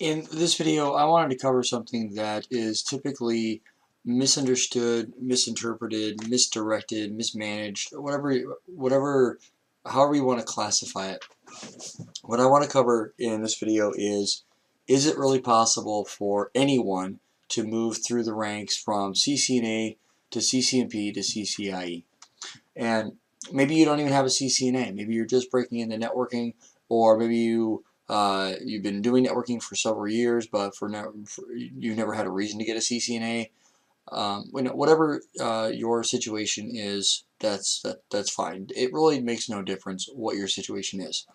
In this video, I wanted to cover something that is typically misunderstood, misinterpreted, misdirected, mismanaged, however you want to classify it. What I want to cover in this video is it really possible for anyone to move through the ranks from CCNA to CCNP to CCIE? And maybe you don't even have a CCNA. Maybe you're just breaking into networking, or maybe you've been doing networking for several years, but you've never had a reason to get a CCNA. Whatever your situation is, that's fine. It really makes no difference what your situation is.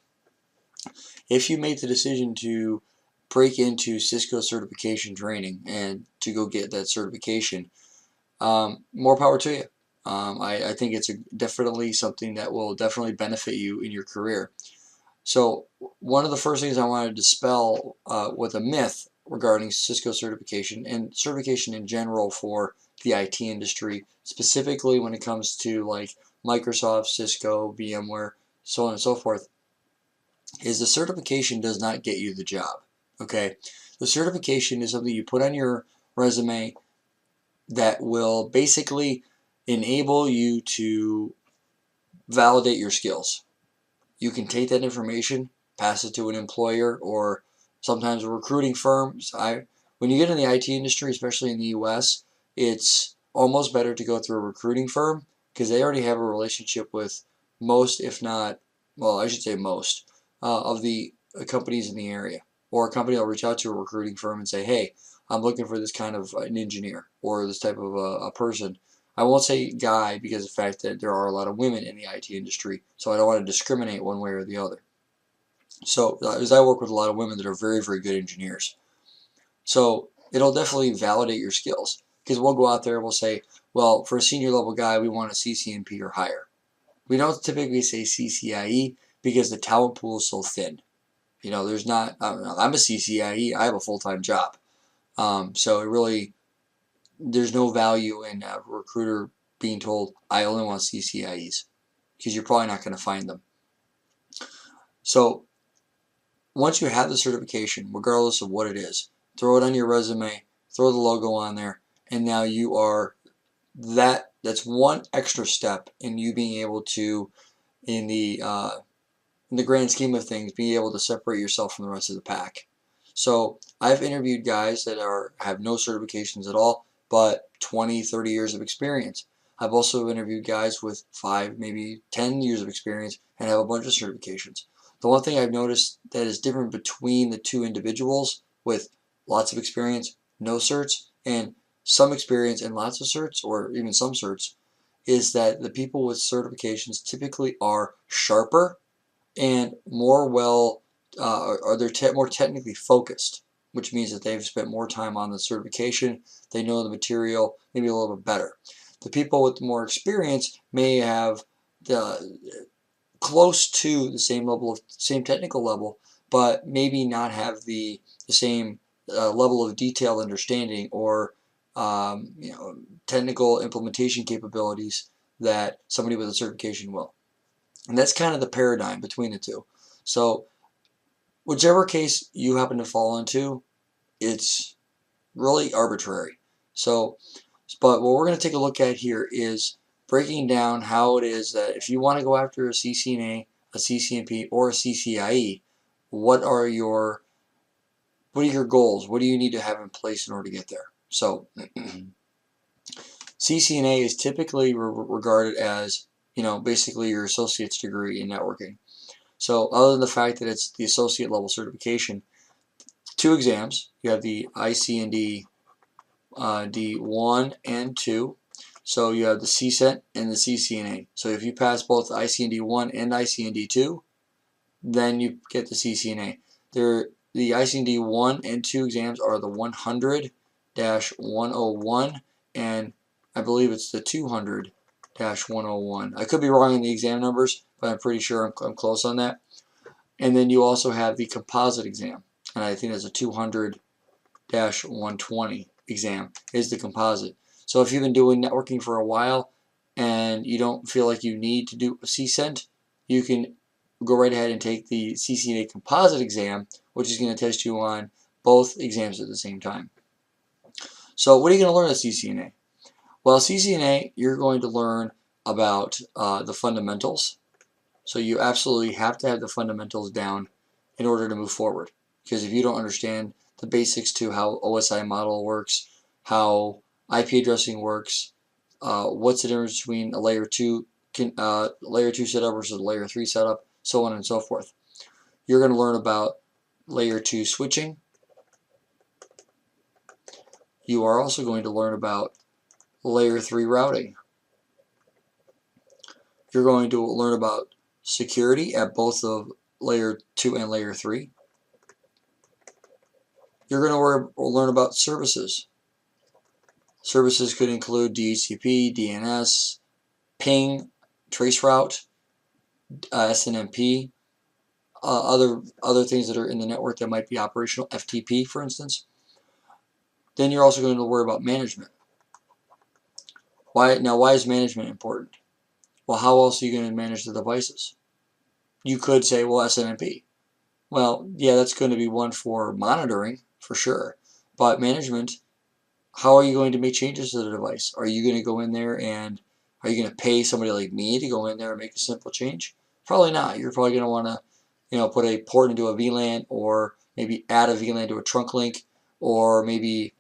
If you made the decision to break into Cisco certification training and to go get that certification, more power to you. I think it's definitely something that will definitely benefit you in your career. So one of the first things I wanted to dispel with a myth regarding Cisco certification and certification in general for the IT industry, specifically when it comes to like Microsoft, Cisco, VMware, so on and so forth, is the certification does not get you the job. Okay, the certification is something you put on your resume that will basically enable you to validate your skills. You can take that information, pass it to an employer, or sometimes a recruiting firm. When you get in the IT industry, especially in the US, it's almost better to go through a recruiting firm because they already have a relationship with most, if not, well, I should say most, of the companies in the area. Or a company will reach out to a recruiting firm and say, hey, I'm looking for this kind of an engineer or this type of a person. I won't say guy because of the fact that there are a lot of women in the IT industry, so I don't want to discriminate one way or the other. So as I work with a lot of women that are very, very good engineers. So it'll definitely validate your skills because we'll go out there and we'll say, well, for a senior level guy, we want a CCNP or higher. We don't typically say CCIE because the talent pool is so thin. You know, there's not, I'm a CCIE, I have a full-time job. So it really, there's no value in a recruiter being told, I only want CCIEs, because you're probably not going to find them. So once you have the certification, regardless of what it is, throw it on your resume, throw the logo on there, and now you are that's one extra step in you being able to, in the grand scheme of things, being able to separate yourself from the rest of the pack. So I've interviewed guys that have no certifications at all, but 20, 30 years of experience. I've also interviewed guys with 5, maybe 10 years of experience and have a bunch of certifications. The one thing I've noticed that is different between the two individuals with lots of experience, no certs, and some experience and lots of certs, or even some certs, is that the people with certifications typically are sharper and more they're more technically focused, which means that they've spent more time on the certification, they know the material maybe a little bit better. The people with more experience may have close to the same technical level, but maybe not have the same level of detailed understanding or technical implementation capabilities that somebody with a certification will. And that's kind of the paradigm between the two. So whichever case you happen to fall into, it's really arbitrary. So, but what we're going to take a look at here is breaking down how it is that if you want to go after a CCNA, a CCNP, or a CCIE, what are your goals? What do you need to have in place in order to get there? So CCNA is typically regarded as, basically your associate's degree in networking. So other than the fact that it's the associate level certification, 2 exams. You have the ICND D1 and 2. So you have the CCENT and the CCNA. So if you pass both the ICND 1 and ICND 2, then you get the CCNA. The ICND 1 and 2 exams are the 100-101, and I believe it's the 200-101. I could be wrong in the exam numbers, but I'm pretty sure I'm close on that. And then you also have the composite exam, and I think that's a 200-120 exam is the composite. So if you've been doing networking for a while and you don't feel like you need to do a CCENT, you can go right ahead and take the CCNA composite exam, which is going to test you on both exams at the same time. So what are you going to learn at CCNA? Well, CCNA, you're going to learn about the fundamentals. So you absolutely have to have the fundamentals down in order to move forward. Because if you don't understand the basics to how OSI model works, how IP addressing works, what's the difference between a layer 2 setup versus a layer 3 setup, so on and so forth. You're going to learn about layer 2 switching. You are also going to learn about layer 3 routing. You're going to learn about security at both of layer 2 and layer 3. You're going to learn about services. Services could include DHCP, DNS, ping, traceroute, SNMP, other things that are in the network that might be operational, FTP for instance. Then you're also going to worry about management. Why is management important? Well, how else are you going to manage the devices? You could say, well, SNMP. Well, yeah, that's going to be one for monitoring, for sure. But management, how are you going to make changes to the device? Are you going to go in there and are you going to pay somebody like me to go in there and make a simple change? Probably not. You're probably going to want to, put a port into a VLAN, or maybe add a VLAN to a trunk link, or maybe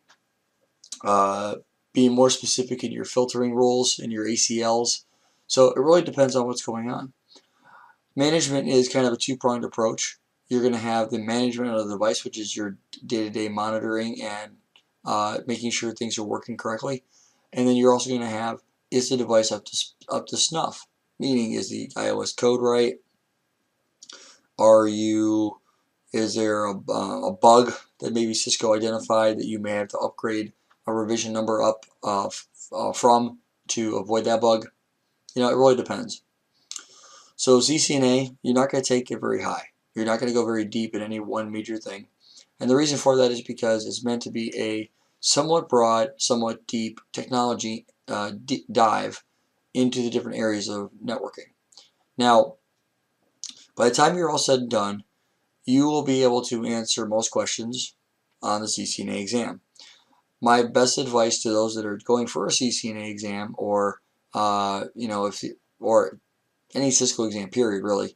be more specific in your filtering rules and your ACLs. So it really depends on what's going on. Management is kind of a two-pronged approach. You're going to have the management of the device, which is your day-to-day monitoring and making sure things are working correctly. And then you're also going to have, is the device up to snuff? Meaning, is the iOS code right? Is there a bug that maybe Cisco identified that you may have to upgrade a revision number up from to avoid that bug? It really depends. So CCNA, you're not going to take it very high. You're not going to go very deep in any one major thing. And the reason for that is because it's meant to be a somewhat broad, somewhat deep technology dive into the different areas of networking. Now, by the time you're all said and done, you will be able to answer most questions on the CCNA exam. My best advice to those that are going for a CCNA exam, or or any Cisco exam period, really,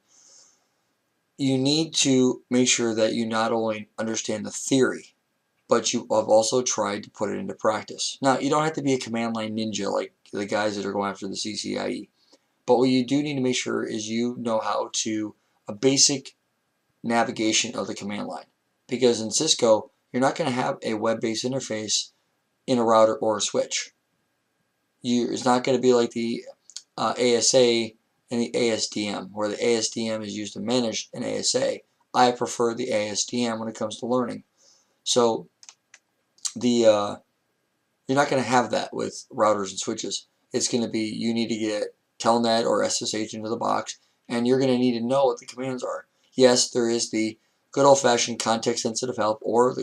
you need to make sure that you not only understand the theory, but you have also tried to put it into practice. Now, you don't have to be a command line ninja like the guys that are going after the CCIE, but what you do need to make sure is you know how to a basic navigation of the command line. Because in Cisco, you're not going to have a web-based interface in a router or a switch. It's not going to be like the ASA and the ASDM, where the ASDM is used to manage an ASA. I prefer the ASDM when it comes to learning. So you're not going to have that with routers and switches. It's going to be, you need to get Telnet or SSH into the box, and you're going to need to know what the commands are. Yes, there is the good old-fashioned context-sensitive help, or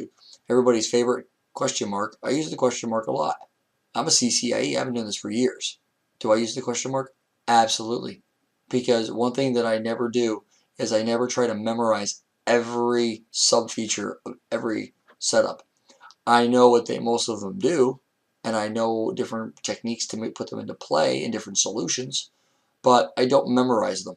everybody's favorite question mark. I use the question mark a lot. I'm a CCIE. I've been doing this for years. Do I use the question mark? Absolutely. Because one thing that I never do is I never try to memorize every sub-feature of every setup. I know what most of them do, and I know different techniques to put them into play in different solutions, but I don't memorize them,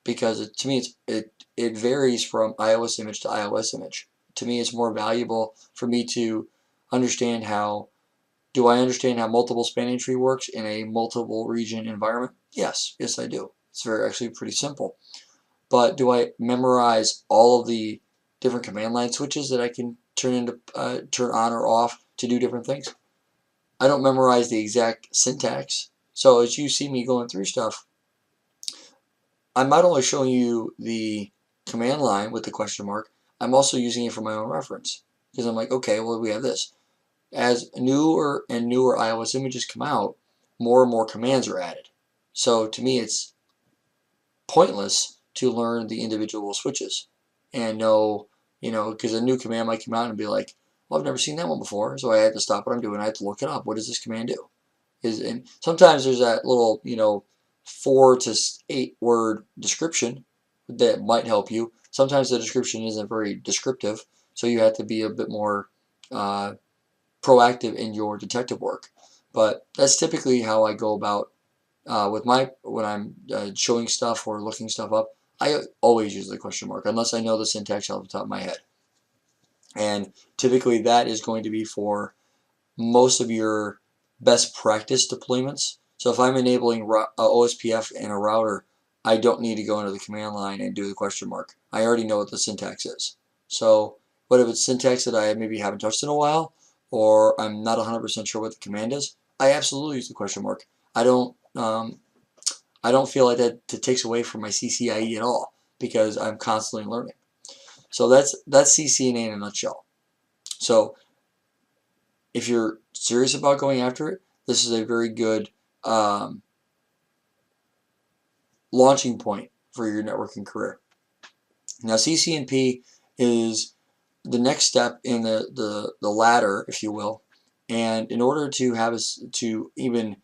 because to me it varies from iOS image to iOS image. To me, it's more valuable for me to understand do I understand how multiple spanning tree works in a multiple region environment? Yes, I do. It's actually pretty simple. But do I memorize all of the different command line switches that I can turn on or off to do different things? I don't memorize the exact syntax. So as you see me going through stuff, I'm not only showing you the command line with the question mark, I'm also using it for my own reference. Because I'm like, okay, well, we have this. As newer and newer iOS images come out, more and more commands are added. So to me, it's pointless to learn the individual switches and know, because a new command might come out and be like, well, I've never seen that one before, so I have to stop what I'm doing. I have to look it up. What does this command do? And sometimes there's that little, 4 to 8 word description that might help you. Sometimes the description isn't very descriptive. So you have to be a bit more proactive in your detective work. But that's typically how I go about when I'm showing stuff or looking stuff up. I always use the question mark unless I know the syntax off the top of my head. And typically that is going to be for most of your best practice deployments. So if I'm enabling OSPF in a router, I don't need to go into the command line and do the question mark. I already know what the syntax is. So, but if it's syntax that I maybe haven't touched in a while, or I'm not 100% sure what the command is, I absolutely use the question mark. I don't feel like that takes away from my CCIE at all because I'm constantly learning. So that's CCNA in a nutshell. So if you're serious about going after it, this is a very good launching point for your networking career. Now, CCNP is the next step in the ladder, if you will. And in order to have us to even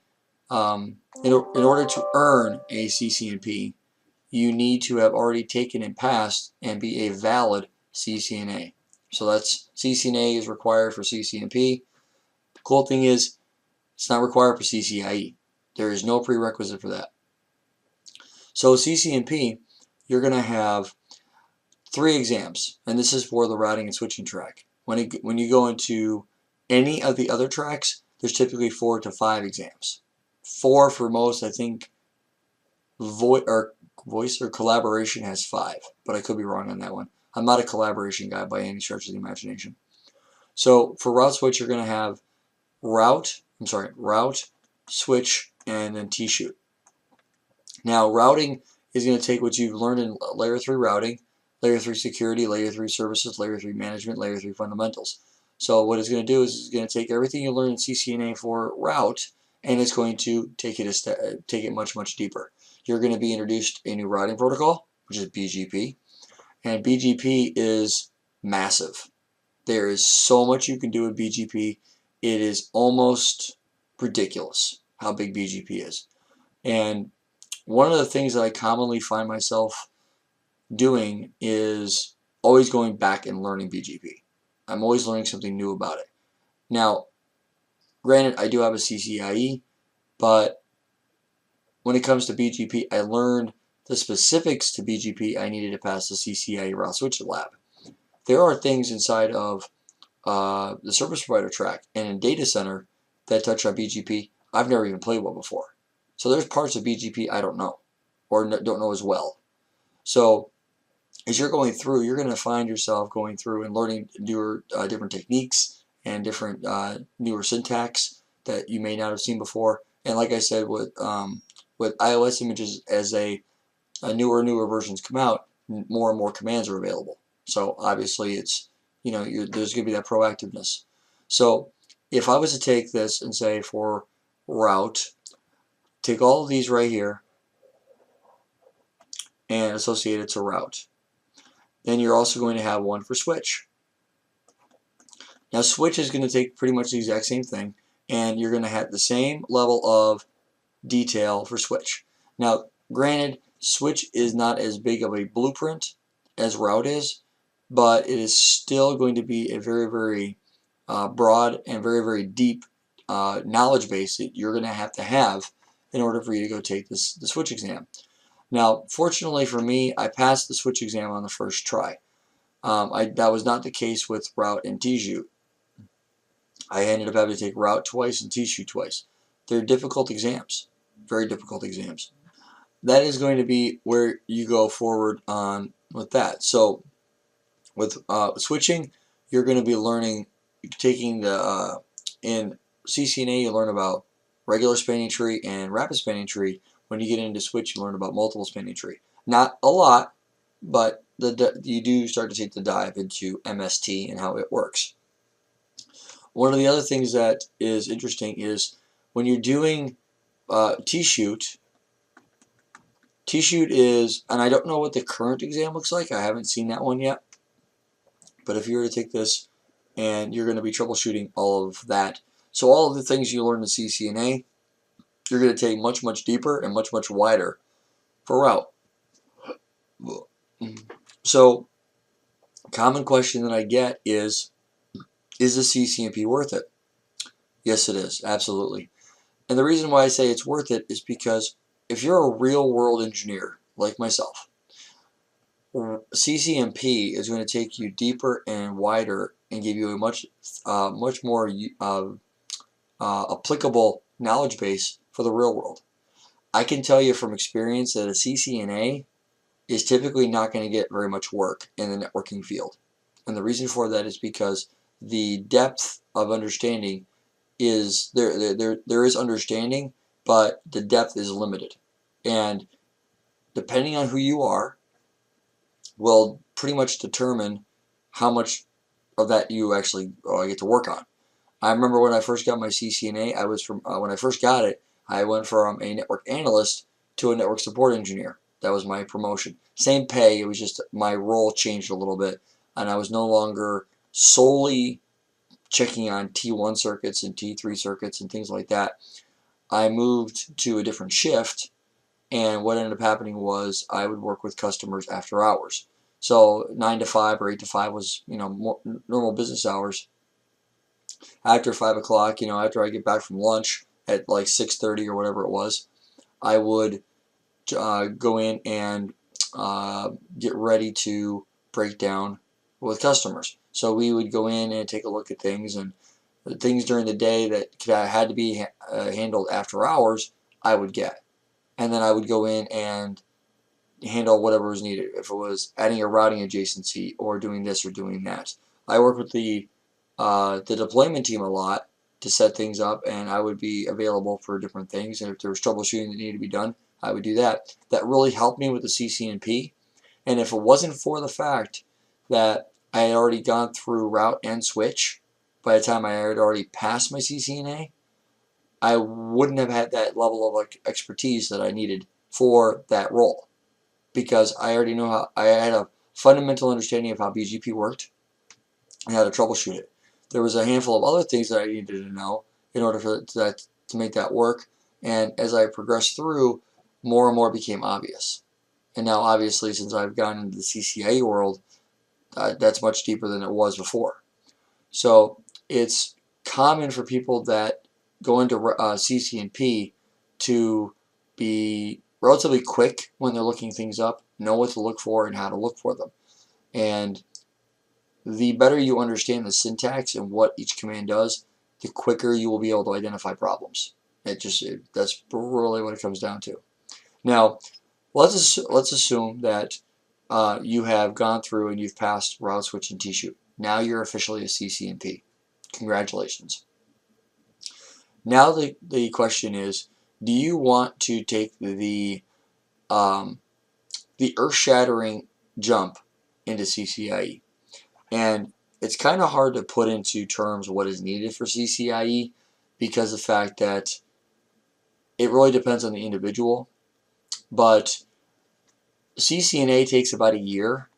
in order to earn a CCNP, you need to have already taken and passed and be a valid CCNA. So that's CCNA is required for CCNP. The cool thing is it's not required for CCIE. There is no prerequisite for that. So CCNP, you're going to have 3 exams, and this is for the routing and switching track. When you go into any of the other tracks, there's typically 4 to 5 exams. 4 for most. I think voice or collaboration has 5, but I could be wrong on that one. I'm not a collaboration guy by any stretch of the imagination. So for route switch, you're going to have route, switch, and then T-shoot. Now routing is going to take what you've learned in layer 3 routing, layer 3 security, layer 3 services, layer 3 management, layer 3 fundamentals. So what it's going to do is it's going to take everything you learned in CCNA for route, and it's going to take it much, much deeper. You're going to be introduced a new routing protocol, which is BGP, and BGP is massive. There is so much you can do with BGP. It is almost ridiculous how big BGP is. And one of the things that I commonly find myself doing is always going back and learning BGP. I'm always learning something new about it. Now, granted, I do have a CCIE, but when it comes to BGP, I learned the specifics to BGP I needed to pass the CCIE route switch lab. There are things inside of the service provider track and in data center that touch on BGP I've never even played with before. So there's parts of BGP I don't know or don't know as well. So as you're going through, you're going to find yourself going through and learning newer, different techniques and different newer syntax that you may not have seen before. And like I said, with iOS images, as newer versions come out, more and more commands are available. So obviously, it's there's going to be that proactiveness. So if I was to take this and say for route, take all of these right here and associate it to route. Then you're also going to have one for switch. Now switch is going to take pretty much the exact same thing, and you're going to have the same level of detail for switch. Now granted, switch is not as big of a blueprint as route is, but it is still going to be a very, very broad and very, very deep knowledge base that you're going to have in order for you to go take the switch exam. Now, fortunately for me, I passed the switch exam on the first try. That was not the case with route and T-shoot. I ended up having to take route twice and T-shoot twice. They're difficult exams, very difficult exams. That is going to be where you go forward on with that. So with switching, you're going to be learning, taking in CCNA, you learn about regular spanning tree and rapid spanning tree. When you get into switch, you learn about multiple spanning tree. Not a lot, but you do start to take the dive into MST and how it works. One of the other things that is interesting is when you're doing T-shoot. T-shoot is, and I don't know what the current exam looks like. I haven't seen that one yet. But if you were to take this, and you're going to be troubleshooting all of that. So all of the things you learn in CCNA, you're going to take much, much deeper and much, much wider for route. So Common question that I get is the CCNP worth it? Yes, it is, absolutely. And the reason why I say it's worth it is because if you're a real world engineer like myself, CCNP is going to take you deeper and wider and give you a much more applicable knowledge base for the real world. I can tell you from experience that a CCNA is typically not going to get very much work in the networking field. And the reason for that is because the depth of understanding is there is understanding, but the depth is limited. And depending on who you are, will pretty much determine how much of that you actually get to work on. I remember when I first got my CCNA, when I first got it, I went from a network analyst to a network support engineer. That was my promotion. Same pay, it was just my role changed a little bit, and I was no longer solely checking on T1 circuits and T3 circuits and things like that. I moved to a different shift, and what ended up happening was I would work with customers after hours. So 9 to 5 or 8 to 5 was, normal business hours. After 5 o'clock, after I get back from lunch at like 6:30 or whatever it was, I would go in and get ready to break down with customers. So we would go in and take a look at things, and the things during the day that had to be handled after hours, I would get. And then I would go in and handle whatever was needed. If it was adding a routing adjacency or doing this or doing that. I work with the deployment team a lot to set things up, and I would be available for different things. And if there was troubleshooting that needed to be done, I would do that. That really helped me with the CCNP. And if it wasn't for the fact that I had already gone through route and switch by the time I had already passed my CCNA, I wouldn't have had that level of expertise that I needed for that role, because I already know I had a fundamental understanding of how BGP worked and how to troubleshoot it. There was a handful of other things that I needed to know in order for that to make that work, and as I progressed through, more and more became obvious. And now, obviously, since I've gone into the CCIE world, that's much deeper than it was before. So it's common for people that go into CCNP to be relatively quick when they're looking things up, know what to look for and how to look for them. And the better you understand the syntax and what each command does, the quicker you will be able to identify problems. That's really what it comes down to. Now, let's assume that you have gone through and you've passed route switch and T-shoot. Now you're officially a CCNP. Congratulations. Now the question is, do you want to take the earth-shattering jump into CCIE? And it's kind of hard to put into terms what is needed for CCIE, because of the fact that it really depends on the individual. But CCNA takes about a year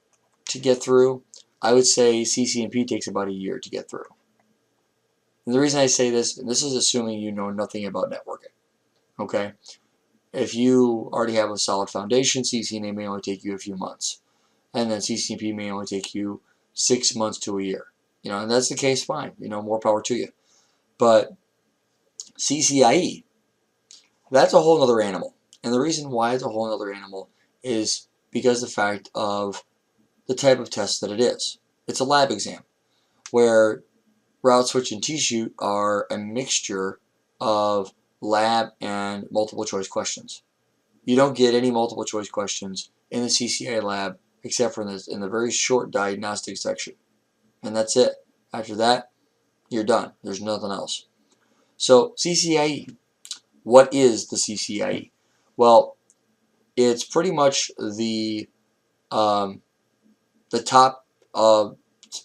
to get through. I would say CCNP takes about a year to get through. And the reason I say this, and this is assuming you know nothing about networking, okay? If you already have a solid foundation, CCNA may only take you a few months. And then CCNP may only take you 6 months to a year. And that's the case, fine. More power to you. But CCIE, that's a whole other animal. And the reason why it's a whole other animal is because of the fact of the type of test that it is. It's a lab exam, where route switch and T-shoot are a mixture of lab and multiple choice questions. You don't get any multiple choice questions in the CCIE lab except for in the very short diagnostic section. And that's it. After that, you're done. There's nothing else. So CCIE, what is the CCIE? Well, it's pretty much the top of,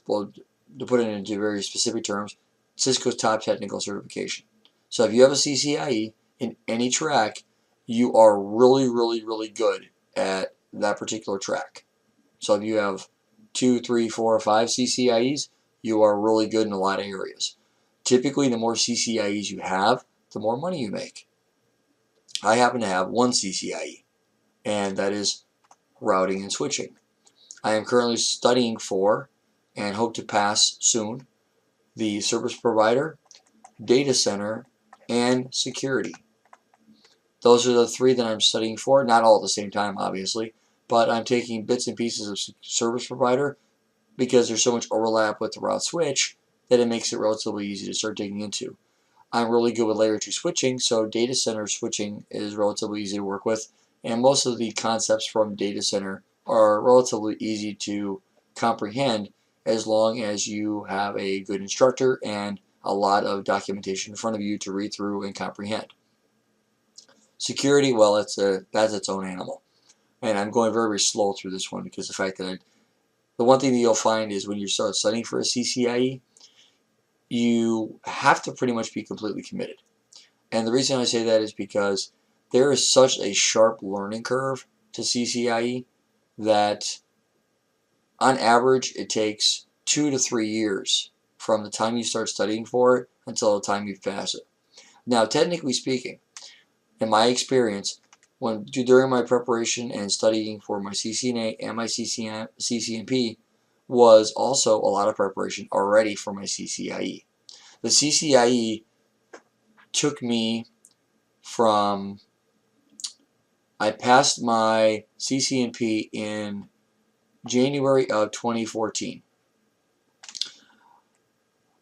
well, to put it into very specific terms, Cisco's top technical certification. So if you have a CCIE in any track, you are really, really, really good at that particular track. So if you have 2, 3, 4, or 5 CCIEs, you are really good in a lot of areas. Typically, the more CCIEs you have, the more money you make. I happen to have 1 CCIE, and that is routing and switching. I am currently studying for and hope to pass soon: the service provider, data center, and security. Those are the 3 that I'm studying for, not all at the same time, obviously, but I'm taking bits and pieces of service provider because there's so much overlap with the route switch that it makes it relatively easy to start digging into. I'm really good with layer 2 switching, so data center switching is relatively easy to work with, and most of the concepts from data center are relatively easy to comprehend as long as you have a good instructor and a lot of documentation in front of you to read through and comprehend. Security, well, that's its own animal, and I'm going very, very slow through this one because the fact that the one thing that you'll find is when you start studying for a CCIE, you have to pretty much be completely committed. And the reason I say that is because there is such a sharp learning curve to CCIE that on average it takes 2 to 3 years from the time you start studying for it until the time you pass it. Now, technically speaking, in my experience, during my preparation and studying for my CCNA and my CCNP, was also a lot of preparation already for my CCIE. The CCIE took me from, I passed my CCNP in January of 2014.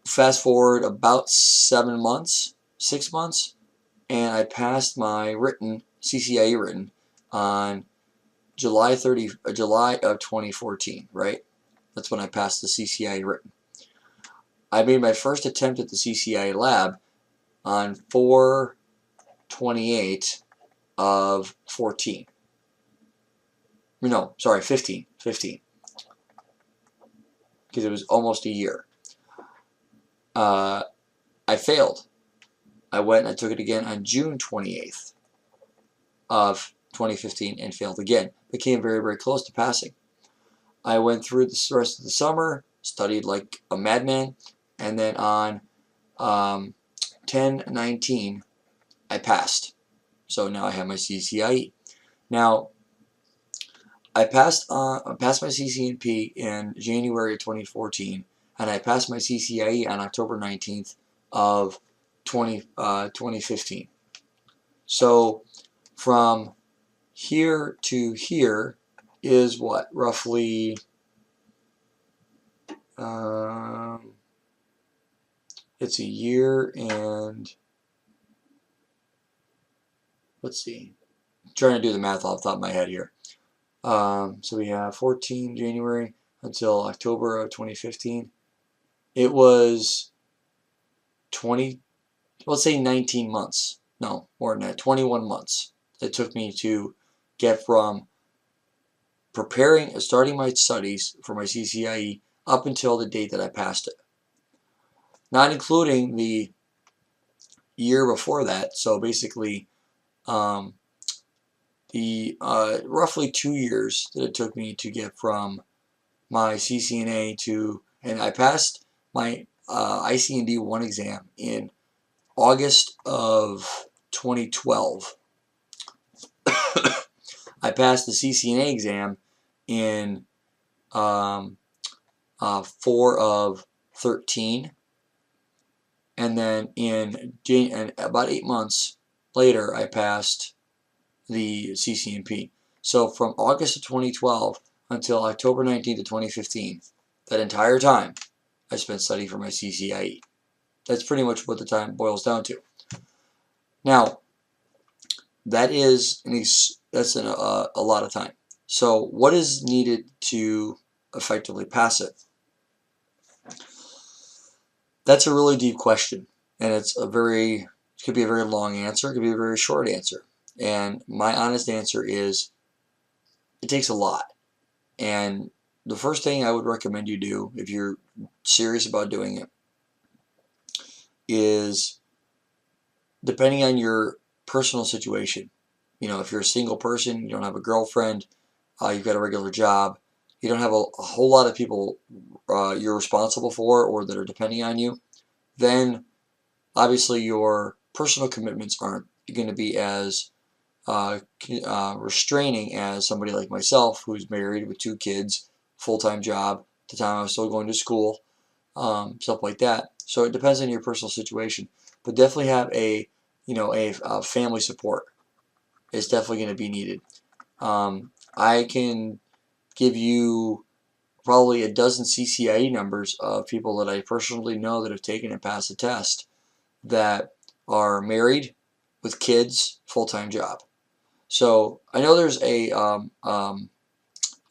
Fast forward about 7 months, 6 months, and I passed my CCIE written on July of 2014, right? That's when I passed the CCIE written. I made my first attempt at the CCIE lab on 4/28 of 14. No, sorry, 15. Because it was almost a year. I failed. I went and I took it again on June 28th of 2015 and failed again. Became very, very close to passing. I went through the rest of the summer, studied like a madman, and then on 10/19 I passed. So now I have my CCIE. Now I passed my CCNP in January of 2014, and I passed my CCIE on October 19th of 2015. So from here to here is what, roughly it's a year and, let's see, I'm trying to do the math off the top of my head here. So we have 14 January until October of 2015. It was 20, let's say 19 months. No, more than that, 21 months. It took me to get from starting my studies for my CCIE up until the date that I passed it. Not including the year before that, so basically the roughly 2 years that it took me to get from my CCNA to, and I passed my ICND 1 exam in August of 2012. I passed the CCNA exam in 4 of 13, and then in about 8 months later I passed the CCNP. So from August of 2012 until October 19th of 2015, that entire time I spent studying for my CCIE. That's pretty much what the time boils down to. Now, that is a lot of time. So what is needed to effectively pass it? That's a really deep question, and it could be a very long answer, it could be a very short answer. And my honest answer is it takes a lot. And the first thing I would recommend you do if you're serious about doing it is, depending on your personal situation, you know, if you're a single person, you don't have a girlfriend, you've got a regular job, you don't have a whole lot of people you're responsible for or that are depending on you, then obviously your personal commitments aren't going to be as restraining as somebody like myself who's married with 2 kids, full-time job, the time I was still going to school, stuff like that. So it depends on your personal situation, but definitely have a a family support. It's definitely going to be needed. I can give you probably a dozen CCIE numbers of people that I personally know that have taken and passed the test that are married with kids, full-time job. So I know there's a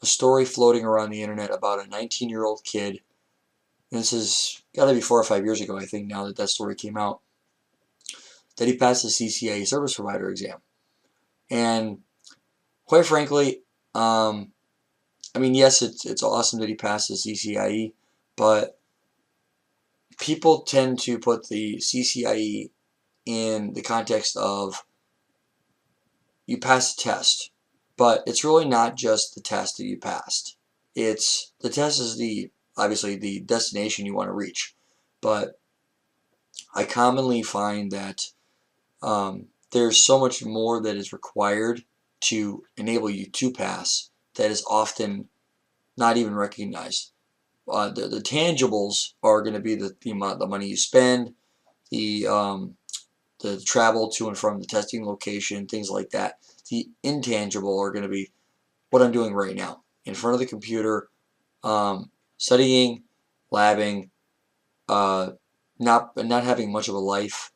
story floating around the internet about a 19-year-old kid. This has got to be 4 or 5 years ago, I think, now that that story came out, that he passed the CCIE service provider exam. And quite frankly, I mean, yes, it's awesome that he passed the CCIE, but people tend to put the CCIE in the context of you passed the test, but it's really not just the test that you passed. It's the test is obviously the destination you want to reach, but I commonly find that there's so much more that is required to enable you to pass that is often not even recognized. The tangibles are going to be the amount, the money you spend, the travel to and from the testing location, things like that. The intangible are going to be what I'm doing right now, in front of the computer, studying, labbing, not having much of a life.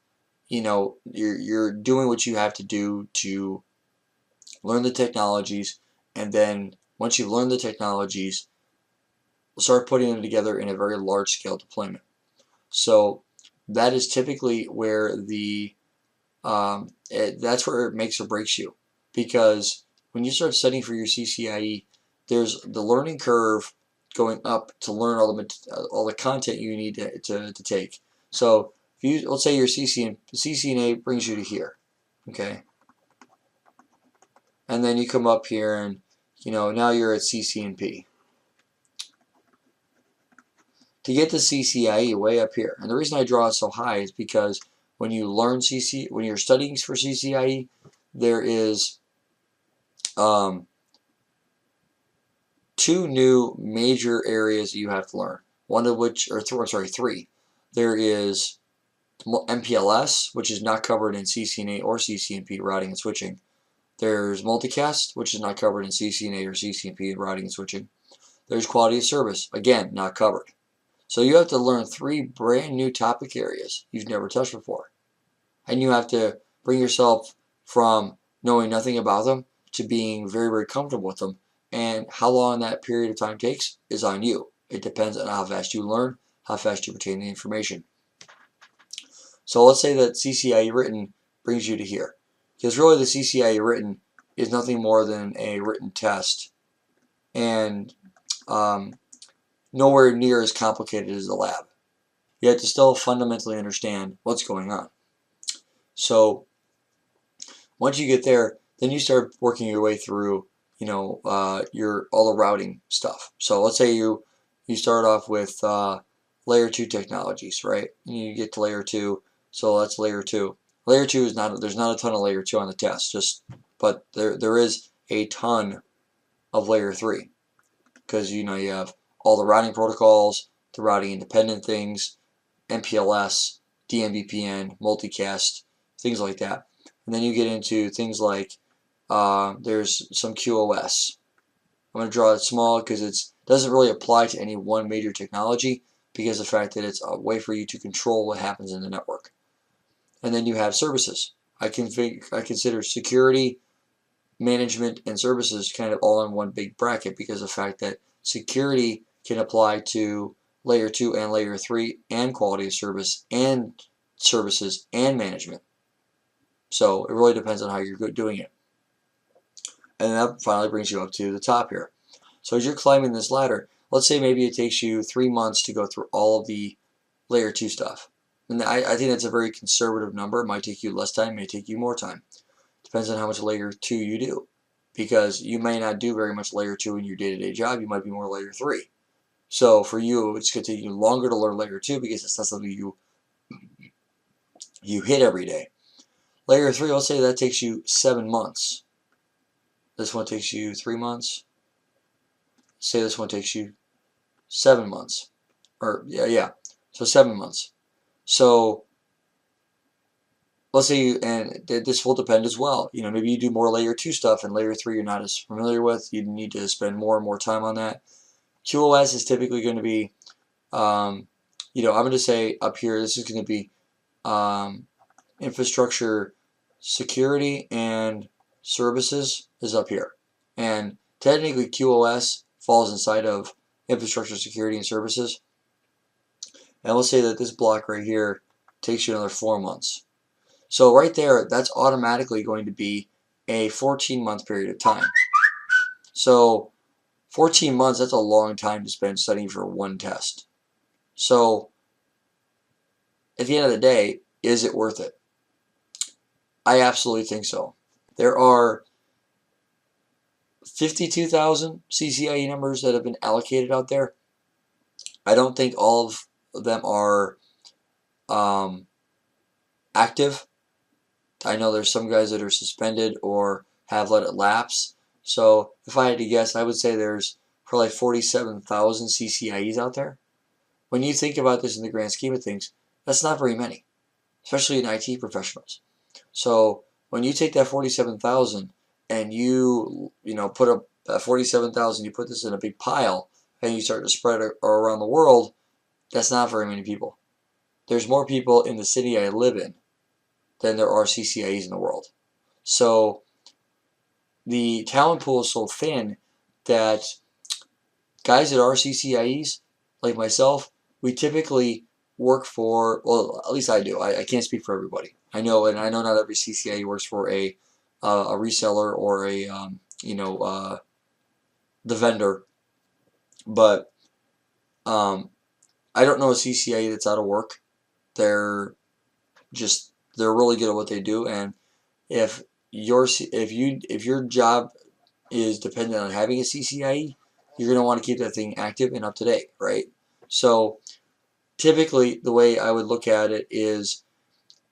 You know, you're doing what you have to do to learn the technologies, and then once you learn the technologies, start putting them together in a very large scale deployment. So that is typically where that's where it makes or breaks you, because when you start studying for your CCIE, there's the learning curve going up to learn all the content you need to take. So if let's say your CCNA brings you to here, okay, and then you come up here and now you're at CCNP. To get the CCIE way up here, and the reason I draw it so high is because when you learn when you're studying for CCIE, there is two new major areas that you have to learn. One of which, three. There is MPLS, which is not covered in CCNA or CCNP routing and switching. There's multicast, which is not covered in CCNA or CCNP routing and switching. There's quality of service, again, not covered. So you have to learn 3 brand new topic areas you've never touched before. And you have to bring yourself from knowing nothing about them to being very, very comfortable with them. And how long that period of time takes is on you. It depends on how fast you learn, how fast you retain the information. So let's say that CCIE written brings you to here. Because really the CCIE written is nothing more than a written test. And nowhere near as complicated as the lab. You have to still fundamentally understand what's going on. So once you get there, then you start working your way through, all the routing stuff. So let's say you start off with layer 2 technologies, right? And you get to layer 2, so that's layer 2. Layer 2 is there's not a ton of layer 2 on the test, but there is a ton of layer 3, because you have all the routing protocols, the routing independent things, MPLS, DMVPN, multicast, things like that. And then you get into things like there's some QoS. I'm going to draw it small because it doesn't really apply to any one major technology, because of the fact that it's a way for you to control what happens in the network. And then you have services. I consider security, management, and services kind of all in one big bracket, because of the fact that security can apply to layer 2 and layer 3 and quality of service and services and management. So it really depends on how you're doing it. And that finally brings you up to the top here. So as you're climbing this ladder, let's say maybe it takes you 3 months to go through all of the layer 2 stuff. And I think that's a very conservative number. It might take you less time, it may take you more time. Depends on how much layer 2 you do. Because you may not do very much layer 2 in your day-to-day job, you might be more layer 3. So for you, it's going to take you longer to learn layer 2 because it's not something you hit every day. Layer 3, let's say that takes you 7 months. This one takes you 3 months. Say this one takes you 7 months. Or, yeah. So 7 months. So let's say and this will depend as well. Maybe you do more layer 2 stuff and layer 3 you're not as familiar with. You need to spend more and more time on that. QoS is typically going to be, I'm going to say up here, this is going to be infrastructure security and services is up here. And technically QoS falls inside of infrastructure security and services. And let's say that this block right here takes you another 4 months. So right there, that's automatically going to be a 14-month period of time. So 14 months, that's a long time to spend studying for one test. So at the end of the day, is it worth it? I absolutely think so. There are 52,000 CCIE numbers that have been allocated out there. I don't think all of them are active. I know there's some guys that are suspended or have let it lapse. So if I had to guess, I would say there's probably 47,000 CCIEs out there. When you think about this in the grand scheme of things, that's not very many, especially in IT professionals. So when you take that 47,000 and you put up 47,000, you put this in a big pile and you start to spread it around the world, that's not very many people. There's more people in the city I live in than there are CCIEs in the world. So the talent pool is so thin that guys that are CCIEs, like myself, we typically work for, well, at least I do. I can't speak for everybody. I know not every CCIE works for a reseller or a the vendor, but I don't know a CCIE that's out of work. They're really good at what they do, and if your job is dependent on having a CCIE, you're going to want to keep that thing active and up to date, right? So typically the way I would look at it is,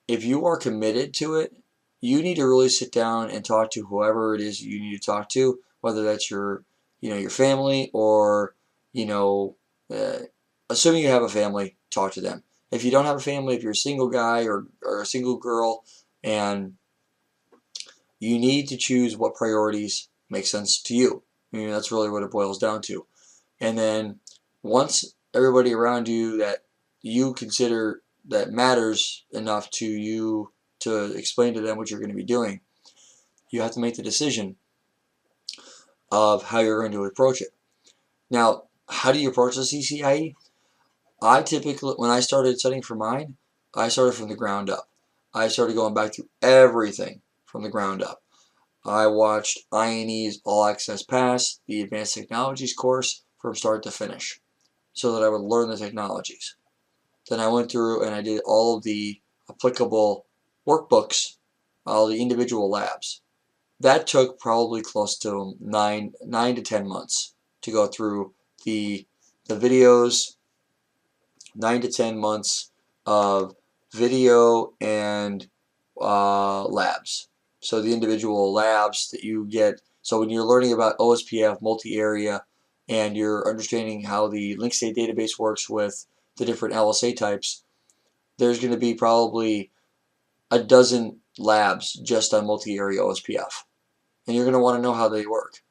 if you are committed to it, you need to really sit down and talk to whoever it is you need to talk to, whether that's your family or assuming you have a family, talk to them. If you don't have a family, if you're a single guy or a single girl, and you need to choose what priorities make sense to you. That's really what it boils down to. And then once everybody around you that you consider that matters enough to you to explain to them what you're going to be doing, you have to make the decision of how you're going to approach it. Now, how do you approach the CCIE? I typically, when I started studying for mine, I started from the ground up. I started going back through everything from the ground up. I watched INE's All Access Pass, the Advanced Technologies course, from start to finish, so that I would learn the technologies. Then I went through and I did all of the applicable workbooks, all the individual labs. That took probably close to 9 to 10 months to go through the videos. 9 to 10 months of video and labs. So the individual labs that you get. So when you're learning about OSPF, multi-area, and you're understanding how the link state database works with the different LSA types, there's going to be probably a dozen labs just on multi-area OSPF. And you're going to want to know how they work.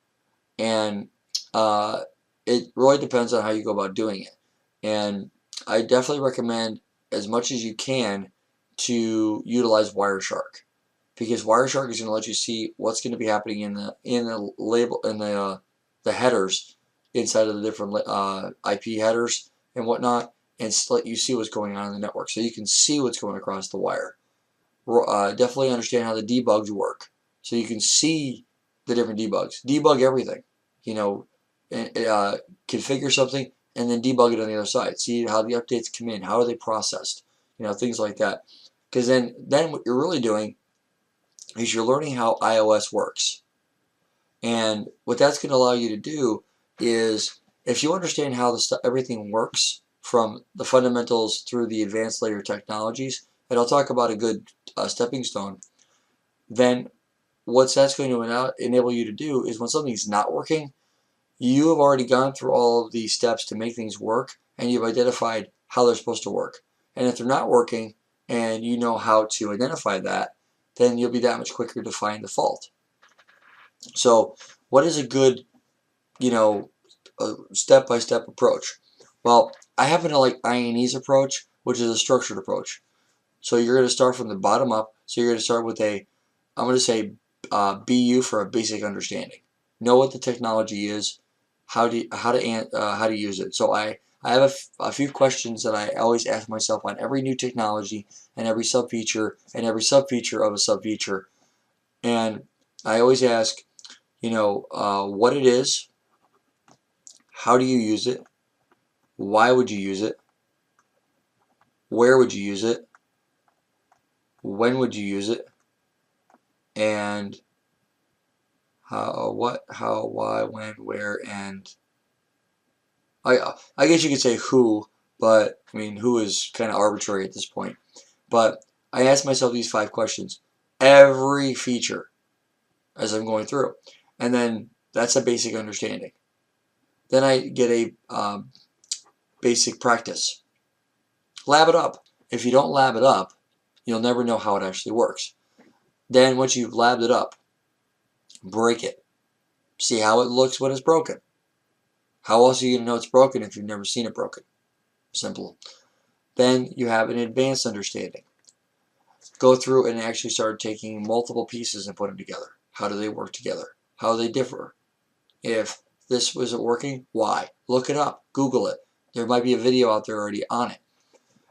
And it really depends on how you go about doing it. And I definitely recommend, as much as you can, to utilize Wireshark, because Wireshark is going to let you see what's going to be happening in the label, in the headers inside of the different IP headers and whatnot, and let you see what's going on in the network, so you can see what's going across the wire. Definitely understand how the debugs work, so you can see the different debugs. Debug everything, configure something and then debug it on the other side. See how the updates come in, how are they processed, things like that. Because then what you're really doing is you're learning how iOS works. And what that's going to allow you to do is, if you understand how everything works from the fundamentals through the advanced layer technologies, and I'll talk about a good stepping stone, then what that's going to enable you to do is, when something's not working, you have already gone through all of these steps to make things work, and you've identified how they're supposed to work. And if they're not working and you know how to identify that, then you'll be that much quicker to find the fault. So what is a good, step-by-step approach? Well, I happen to like INE's approach, which is a structured approach. So you're going to start from the bottom up. So you're going to start with I'm going to say BU for a basic understanding. Know what the technology is, how to use it. So I have a few questions that I always ask myself on every new technology and every subfeature and every subfeature of a subfeature. And I always ask, what it is, how do you use it, why would you use it, where would you use it, when would you use it, and how, what, how, why, when, where, and I guess you could say who, but I mean who is kind of arbitrary at this point. But I ask myself these 5 questions every feature as I'm going through, and then that's a basic understanding. Then I get a basic practice. Lab it up. If you don't lab it up, you'll never know how it actually works. Then once you've labbed it up, break it. See how it looks when it's broken. How else are you going to know it's broken if you've never seen it broken? Simple. Then you have an advanced understanding. Go through and actually start taking multiple pieces and put them together. How do they work together? How do they differ? If this wasn't working, why? Look it up. Google it. There might be a video out there already on it.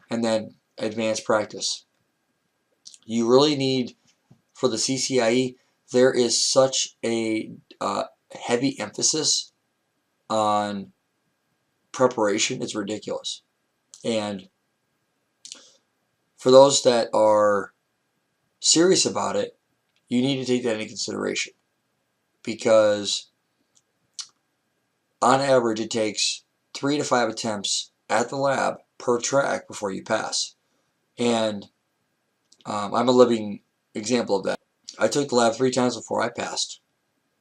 And then advanced practice. You really need, for the CCIE, there is such a heavy emphasis on preparation. It's ridiculous. And for those that are serious about it, you need to take that into consideration, because on average it takes 3 to 5 attempts at the lab per track before you pass. And I'm a living example of that. I took the lab 3 times before I passed.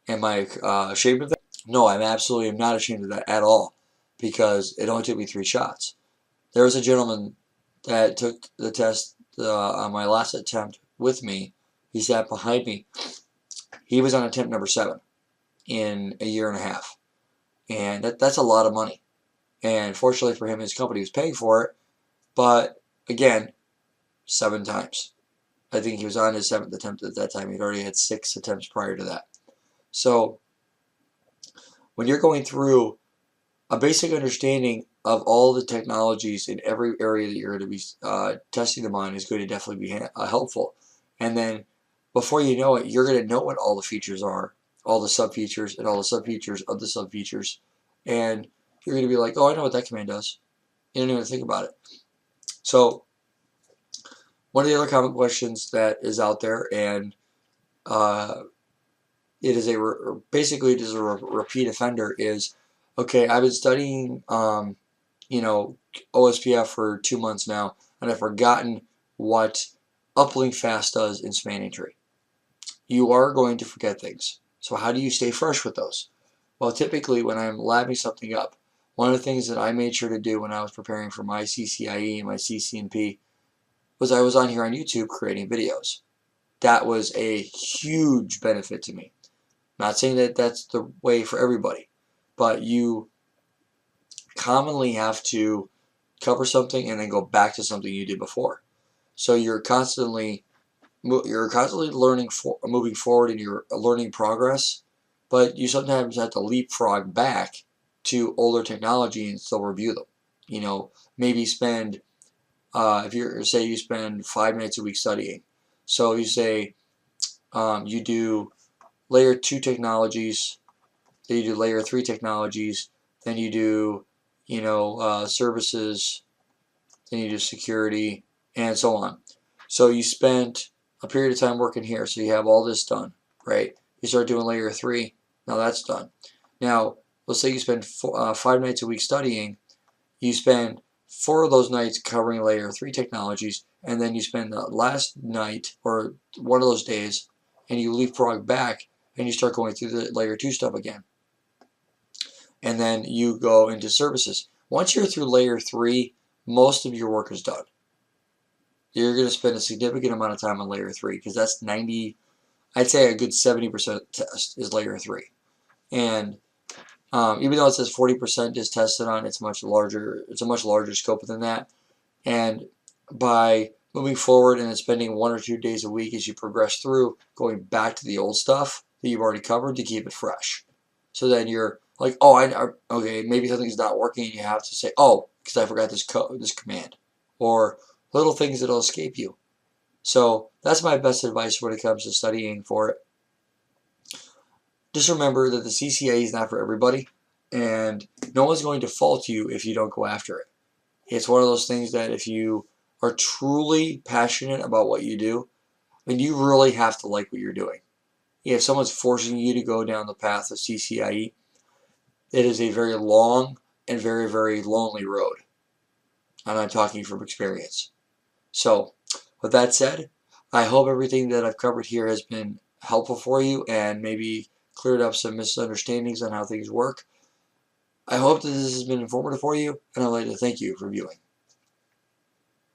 Am I ashamed of that? No, I'm absolutely not ashamed of that at all, because it only took me 3 shots. There was a gentleman that took the test on my last attempt with me. He sat behind me. He was on attempt number 7 in a year and a half. And that's a lot of money. And fortunately for him, his company was paying for it. But again, 7 times. I think he was on his 7th attempt at that time. He'd already had 6 attempts prior to that. So when you're going through, a basic understanding of all the technologies in every area that you're going to be testing them on is going to definitely be helpful. And then before you know it, you're going to know what all the features are, all the subfeatures, and all the subfeatures of the subfeatures. And you're going to be like, oh, I know what that command does. You don't even think about it. So one of the other common questions that is out there, and it is basically it is a repeat offender, is, okay, I've been studying OSPF for 2 months now, and I've forgotten what uplink fast does in spanning tree. You are going to forget things. So how do you stay fresh with those? Well, typically when I'm labbing something up, one of the things that I made sure to do when I was preparing for my CCIE and my CCNP was I was on here on YouTube creating videos. That was a huge benefit to me. Not saying that that's the way for everybody, but you commonly have to cover something and then go back to something you did before. So you're constantly learning, moving forward in your learning progress, but you sometimes have to leapfrog back to older technology and still review them. Maybe spend, if you say you spend 5 nights a week studying, so you say you do layer 2 technologies, then you do layer 3 technologies, then you do services, then you do security, and so on. So you spent a period of time working here, so you have all this done, right? You start doing layer 3, now that's done. Now, let's say you spend 5 nights a week studying, you spend 4 of those nights covering layer 3 technologies, and then you spend the last night, or one of those days, and you leapfrog back, and you start going through the layer 2 stuff again. and then you go into services. Once you're through layer 3, most of your work is done. You're going to spend a significant amount of time on layer 3 because that's 90, I'd say a good 70% test is layer 3. And even though it says 40% is tested on, it's a much larger scope than that. And by moving forward and then spending 1 or 2 days a week as you progress through, going back to the old stuff that you've already covered to keep it fresh. So then you're like, oh, okay, maybe something's not working, and you have to say, oh, because I forgot this command, or little things that'll escape you. So that's my best advice when it comes to studying for it. Just remember that the CCA is not for everybody, and no one's going to fault you if you don't go after it. It's one of those things that if you are truly passionate about what you do, then you really have to like what you're doing. If someone's forcing you to go down the path of CCIE, it is a very long and very, very lonely road. And I'm talking from experience. So, with that said, I hope everything that I've covered here has been helpful for you and maybe cleared up some misunderstandings on how things work. I hope that this has been informative for you, and I'd like to thank you for viewing.